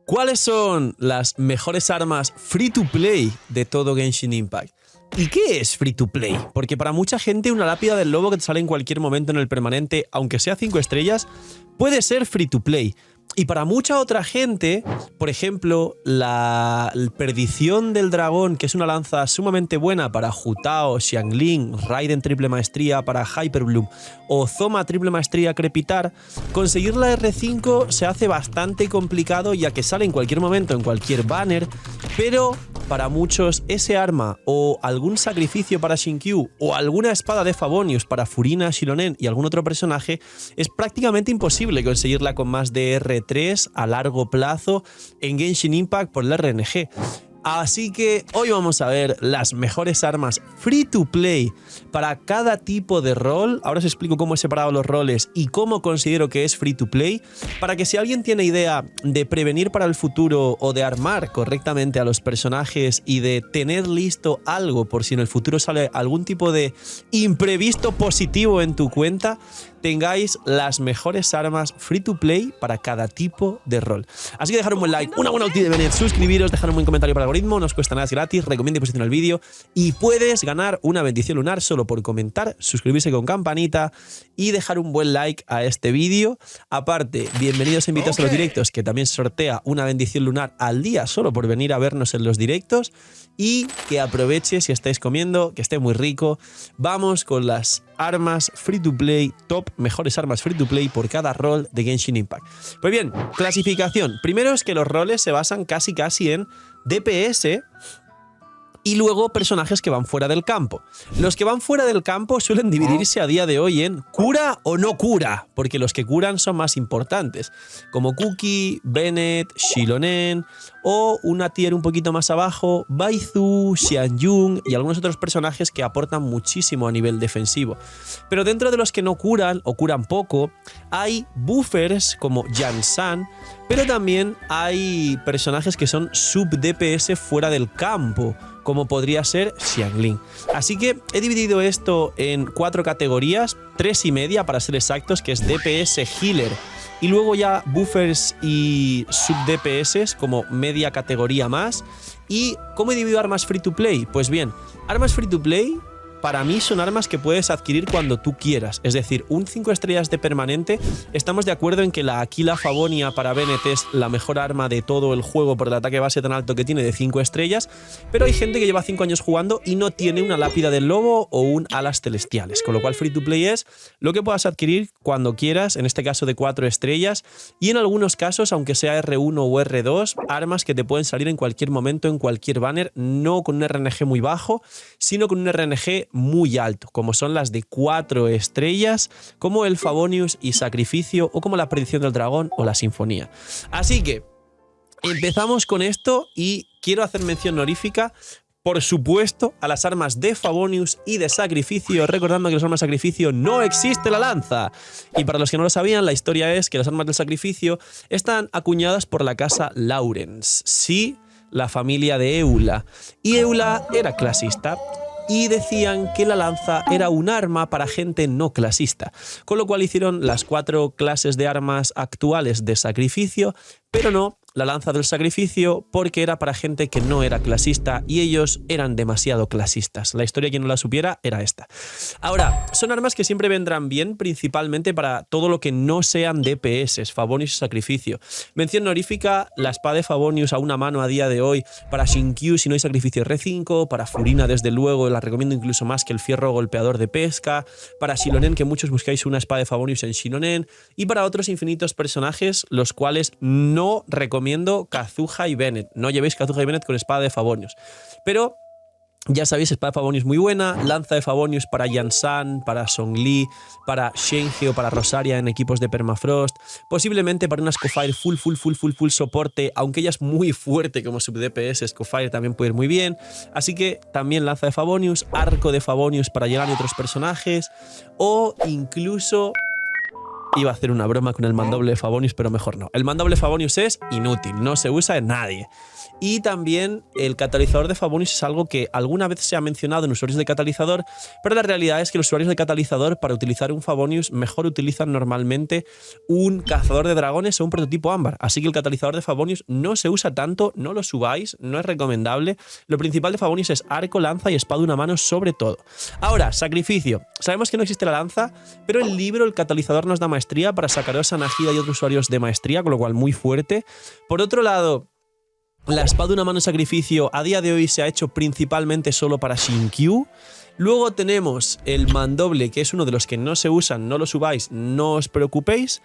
¿Cuáles son las mejores armas free to play de todo Genshin Impact? ¿Y qué es free to play? Porque para mucha gente una lápida del lobo que te sale en cualquier momento en el permanente, aunque sea 5 estrellas, puede ser free to play. Y para mucha otra gente, por ejemplo, la perdición del dragón, que es una lanza sumamente buena para Jutao, Xiangling, Raiden triple maestría para Hyperbloom o Zoma triple maestría crepitar, conseguir la R5 se hace bastante complicado ya que sale en cualquier momento, en cualquier banner, pero para muchos ese arma o algún sacrificio para Shinkyu o alguna espada de Favonius para Furina, Shilonen y algún otro personaje es prácticamente imposible conseguirla con más de R3 a largo plazo en Genshin Impact por el RNG. Así que hoy vamos a ver las mejores armas free to play para cada tipo de rol. Ahora os explico cómo he separado los roles y cómo considero que es free to play, para que si alguien tiene idea de prevenir para el futuro o de armar correctamente a los personajes y de tener listo algo por si en el futuro sale algún tipo de imprevisto positivo en tu cuenta, tengáis las mejores armas free to play para cada tipo de rol. Así que dejar un buen like, una buena ulti de Bennett, suscribiros, dejar un buen comentario para el algoritmo, no os cuesta nada, es gratis, recomienda y posiciona el vídeo y puedes ganar una bendición lunar solo por comentar, suscribirse con campanita y dejar un buen like a este vídeo. Aparte, bienvenidos e invitados a los directos, que también sortea una bendición lunar al día solo por venir a vernos en los directos, y que aproveche si estáis comiendo, que esté muy rico. Vamos con las armas free to play, top mejores armas free to play por cada rol de Genshin Impact. Pues bien, clasificación. Primero es que los roles se basan casi en DPS y luego personajes que van fuera del campo. Los que van fuera del campo suelen dividirse a día de hoy en cura o no cura, porque los que curan son más importantes, como Kuki, Bennett, Shilonen, o una tier un poquito más abajo, Baizu, Xianyun y algunos otros personajes que aportan muchísimo a nivel defensivo. Pero dentro de los que no curan o curan poco, hay buffers como Jansan, pero también hay personajes que son sub-DPS fuera del campo, como podría ser Xiangling. Así que he dividido esto en 4 categorías, 3 y media para ser exactos, que es DPS Healer, y luego ya buffers y sub-DPS como media categoría más. ¿Y cómo he dividido armas free to play? Pues bien, armas free to play para mí son armas que puedes adquirir cuando tú quieras. Es decir, un 5 estrellas de permanente, estamos de acuerdo en que la Aquila Favonia para Bennett es la mejor arma de todo el juego por el ataque base tan alto que tiene de 5 estrellas, pero hay gente que lleva 5 años jugando y no tiene una lápida del lobo o un alas celestiales, con lo cual free to play es lo que puedas adquirir cuando quieras, en este caso de 4 estrellas, y en algunos casos, aunque sea R1 o R2, armas que te pueden salir en cualquier momento, en cualquier banner, no con un RNG muy bajo, sino con un RNG muy alto, como son las de 4 estrellas, como el Favonius y Sacrificio, o como la Predicción del Dragón o la Sinfonía. Así que empezamos con esto y quiero hacer mención honorífica, por supuesto, a las armas de Favonius y de Sacrificio, recordando que en las armas de Sacrificio no existe la lanza. Y para los que no lo sabían, la historia es que las armas del Sacrificio están acuñadas por la casa Laurens, sí, la familia de Eula. Y Eula era clasista y decían que la lanza era un arma para gente no clasista, con lo cual hicieron las 4 clases de armas actuales de Sacrificio, pero no la lanza del Sacrificio, porque era para gente que no era clasista y ellos eran demasiado clasistas. La historia, quien no la supiera, era esta. Ahora, son armas que siempre vendrán bien, principalmente para todo lo que no sean DPS, Favonius y Sacrificio. Mención honorífica, la espada de Favonius a una mano a día de hoy para Shinkyu si no hay Sacrificio R5, para Furina desde luego la recomiendo incluso más que el fierro golpeador de pesca, para Shilonen, que muchos buscáis una espada de Favonius en Shilonen, y para otros infinitos personajes, los cuales no recomiendo Kazuha y Bennett. No llevéis Kazuha y Bennett con espada de Favonius. Pero ya sabéis, espada de Favonius muy buena, lanza de Favonius para Jansan, para Zhongli, para Shenhe o para Rosaria en equipos de Permafrost, posiblemente para una Scofire full soporte, aunque ella es muy fuerte como sub DPS, Scofire también puede ir muy bien, así que también lanza de Favonius, arco de Favonius para Yelan y otros personajes, o incluso Iba a hacer una broma con el mandoble de Favonius, pero mejor no. El mandoble de Favonius es inútil, no se usa en nadie. Y también el catalizador de Favonius es algo que alguna vez se ha mencionado en usuarios de catalizador, pero la realidad es que los usuarios de catalizador, para utilizar un Favonius, mejor utilizan normalmente un cazador de dragones o un prototipo ámbar. Así que el catalizador de Favonius no se usa tanto, no lo subáis, no es recomendable. Lo principal de Favonius es arco, lanza y espada de una mano sobre todo. Ahora, sacrificio. Sabemos que no existe la lanza, pero el libro, el catalizador, nos da maestría para Sakaros, Anahida y otros usuarios de maestría, con lo cual muy fuerte. Por otro lado, la espada de una mano sacrificio a día de hoy se ha hecho principalmente solo para Shinkyu. Luego tenemos el mandoble, que es uno de los que no se usan, no lo subáis, no os preocupéis.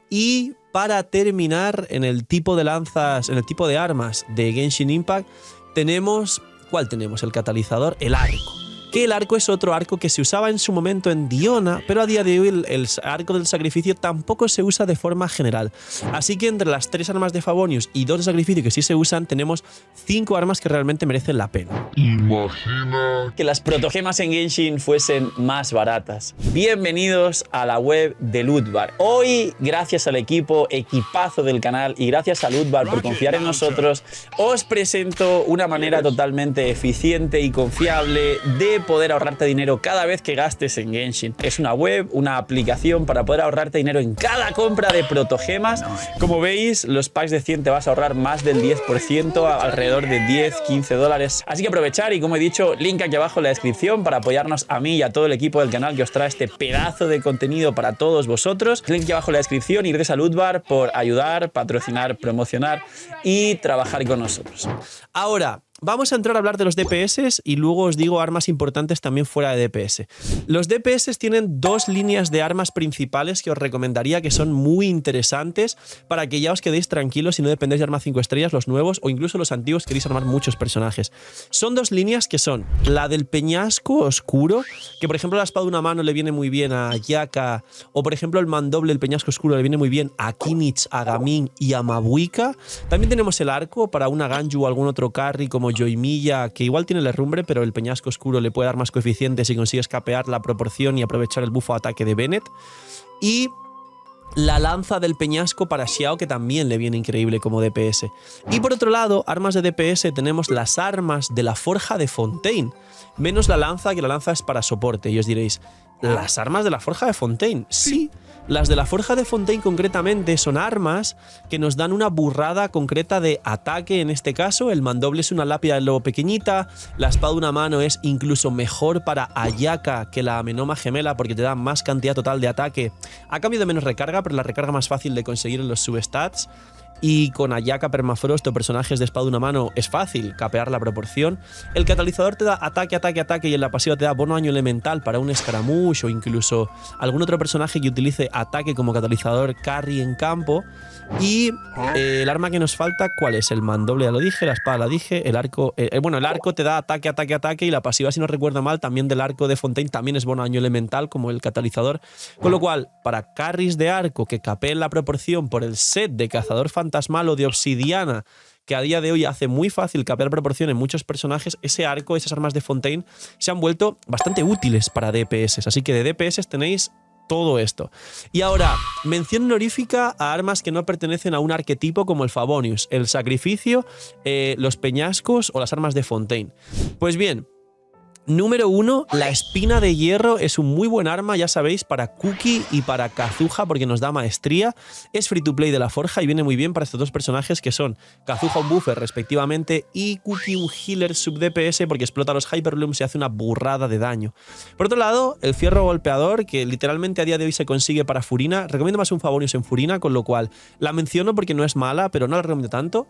Y para terminar, en el tipo de lanzas, en el tipo de armas de Genshin Impact, tenemos... ¿Cuál tenemos? El catalizador, el arco. Que el arco es otro arco que se usaba en su momento en Diona, pero a día de hoy el arco del sacrificio tampoco se usa de forma general. Así que entre las 3 armas de Favonius y 2 de sacrificio que sí se usan, tenemos 5 armas que realmente merecen la pena. Imagina que las protogemas en Genshin fuesen más baratas. Bienvenidos a la web de Lootbar. Hoy, gracias al equipazo del canal y gracias a Lootbar por confiar en nosotros, os presento una manera totalmente eficiente y confiable de poder ahorrarte dinero cada vez que gastes en Genshin. Es una web, una aplicación para poder ahorrarte dinero en cada compra de protogemas. Como veis, los packs de 100 te vas a ahorrar más del 10%, alrededor de 10-15 dólares. Así que aprovechar y, como he dicho, link aquí abajo en la descripción para apoyarnos a mí y a todo el equipo del canal que os trae este pedazo de contenido para todos vosotros. Link aquí abajo en la descripción y gracias a Lootbar por ayudar, patrocinar, promocionar y trabajar con nosotros. Ahora, vamos a entrar a hablar de los DPS y luego os digo armas importantes también fuera de DPS. Los DPS tienen 2 líneas de armas principales que os recomendaría, que son muy interesantes para que ya os quedéis tranquilos y no dependéis de armas 5 estrellas, los nuevos o incluso los antiguos, queréis armar muchos personajes. Son 2 líneas que son la del peñasco oscuro, que por ejemplo la espada de una mano le viene muy bien a Yaka, o por ejemplo el mandoble, el peñasco oscuro, le viene muy bien a Kinich, a Gamin y a Mabuika. También tenemos el arco para una Ganju o algún otro carry como Yoimiya, que igual tiene el herrumbre, pero el peñasco oscuro le puede dar más coeficientes si consigue escapear la proporción y aprovechar el bufo ataque de Bennett. Y la lanza del peñasco para Xiao, que también le viene increíble como DPS. Y por otro lado, armas de DPS, tenemos las armas de la forja de Fontaine. Menos la lanza, que la lanza es para soporte. Y os diréis, ¿las armas de la forja de Fontaine? Sí. Las de la forja de Fontaine concretamente son armas que nos dan una burrada concreta de ataque. En este caso, el mandoble es una lápida de lobo pequeñita, la espada de una mano es incluso mejor para Ayaka que la amenoma gemela porque te da más cantidad total de ataque a cambio de menos recarga, pero la recarga más fácil de conseguir en los substats. Y con Ayaka, Permafrost o personajes de espada de una mano es fácil capear la proporción. El catalizador te da ataque, ataque, ataque y en la pasiva te da bono daño elemental para un escaramouche o incluso algún otro personaje que utilice ataque como catalizador carry en campo. Y el arma que nos falta, ¿cuál es? El mandoble ya lo dije, la espada la dije, el arco... bueno, el arco te da ataque, ataque, ataque y la pasiva, si no recuerdo mal, también del arco de Fontaine también es bono daño elemental como el catalizador. Con lo cual, para carries de arco que capeen la proporción por el set de cazador fantasmal o de obsidiana, que a día de hoy hace muy fácil capear proporción en muchos personajes, ese arco, esas armas de Fontaine se han vuelto bastante útiles para DPS. Así que de DPS tenéis todo esto. Y ahora, mención honorífica a armas que no pertenecen a un arquetipo como el Favonius, el sacrificio, los peñascos o las armas de Fontaine. Pues bien, número 1, la espina de hierro es un muy buen arma, ya sabéis, para Kuki y para Kazuha porque nos da maestría. Es free to play de la forja y viene muy bien para estos 2 personajes que son Kazuha un buffer respectivamente y Kuki un healer sub DPS porque explota los Hyperlooms y hace una burrada de daño. Por otro lado, el fierro golpeador, que literalmente a día de hoy se consigue para Furina. Recomiendo más un Favonius en Furina, con lo cual la menciono porque no es mala, pero no la recomiendo tanto.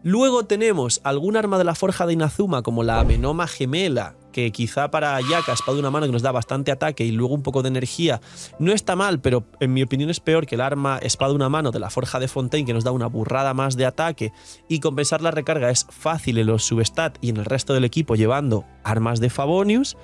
Luego tenemos algún arma de la forja de Inazuma como la amenoma gemela, que quizá para Ayaka, espada de una mano que nos da bastante ataque y luego un poco de energía, no está mal, pero en mi opinión es peor que el arma espada de una mano de la forja de Fontaine, que nos da una burrada más de ataque y compensar la recarga es fácil en los substat y en el resto del equipo llevando armas de Favonius.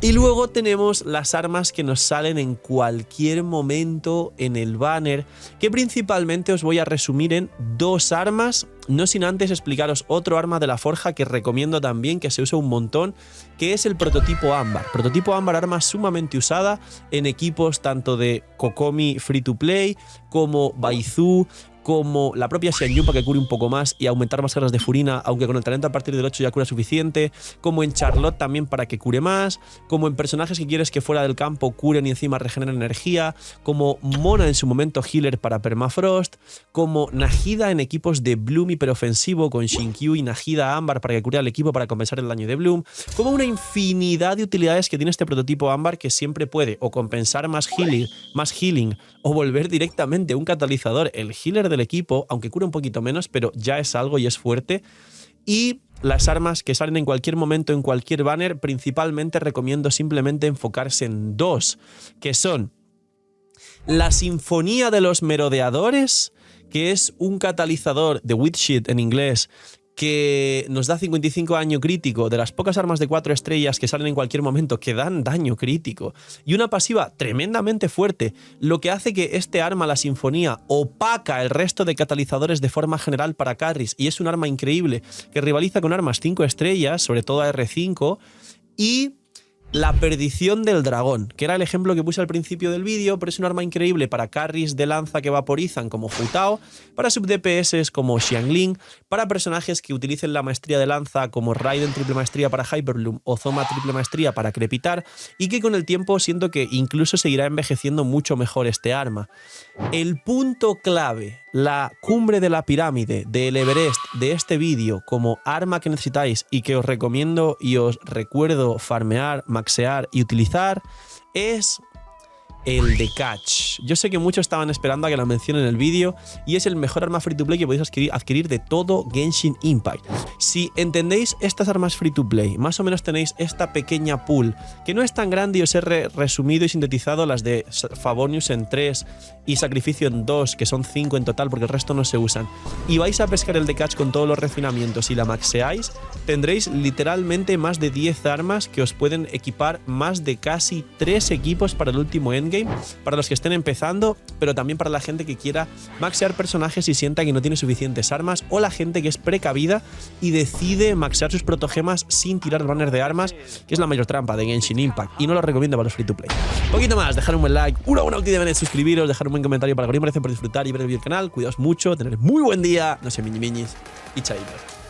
Y luego tenemos las armas que nos salen en cualquier momento en el banner, que principalmente os voy a resumir en 2 armas no sin antes explicaros otro arma de la forja que recomiendo también, que se usa un montón, que es el prototipo ámbar. Prototipo ámbar, arma sumamente usada en equipos tanto de Kokomi Free to Play como Baizu, como la propia Xianyun para que cure un poco más y aumentar más cargas de Furina, aunque con el talento a partir del 8 ya cura suficiente, como en Charlotte también para que cure más, como en personajes que quieres que fuera del campo curen y encima regeneren energía, como Mona en su momento healer para Permafrost, como Nahida en equipos de Bloom hiperofensivo con Shinkyu y Nahida ámbar para que cure al equipo para compensar el daño de Bloom, como una infinidad de utilidades que tiene este prototipo ámbar que siempre puede o compensar más healing o volver directamente un catalizador, el healer del equipo, aunque cura un poquito menos, pero ya es algo y es fuerte. Y las armas que salen en cualquier momento, en cualquier banner, principalmente recomiendo simplemente enfocarse en dos, que son la Sinfonía de los Merodeadores, que es un catalizador de Witchit en inglés, que nos da 55 daño crítico, de las pocas armas de 4 estrellas que salen en cualquier momento que dan daño crítico, y una pasiva tremendamente fuerte, lo que hace que este arma, la Sinfonía, opaca el resto de catalizadores de forma general para carries, y es un arma increíble que rivaliza con armas 5 estrellas, sobre todo a R5, y la Perdición del Dragón, que era el ejemplo que puse al principio del vídeo, pero es un arma increíble para carries de lanza que vaporizan como Hu Tao, para sub-DPS como Xiangling, para personajes que utilicen la maestría de lanza como Raiden triple maestría para Hyperbloom o Zoma triple maestría para crepitar, y que con el tiempo siento que incluso seguirá envejeciendo mucho mejor este arma. El punto clave, la cumbre de la pirámide del Everest de este vídeo como arma que necesitáis y que os recomiendo y os recuerdo farmear, maxear y utilizar, es el de Catch. Yo sé que muchos estaban esperando a que la mencione en el vídeo y es el mejor arma free to play que podéis adquirir de todo Genshin Impact. Si entendéis estas armas free to play, más o menos tenéis esta pequeña pool, que no es tan grande y os he resumido y sintetizado las de Favonius en 3 y Sacrificio en 2, que son 5 en total porque el resto no se usan, y vais a pescar el de Catch con todos los refinamientos y la maxeáis, tendréis literalmente más de 10 armas que os pueden equipar más de casi 3 equipos para el último endgame, para los que estén empezando, pero también para la gente que quiera maxear personajes y sienta que no tiene suficientes armas, o la gente que es precavida y decide maxear sus protogemas sin tirar banner de armas, que es la mayor trampa de Genshin Impact, y no lo recomiendo para los free to play. Un poquito más, dejar un buen like, una buena actividad de suscribiros, dejar un buen comentario para que me parece por disfrutar y ver el vídeo del canal. Cuidaos mucho, tener muy buen día, no sé, miñis y chaitos.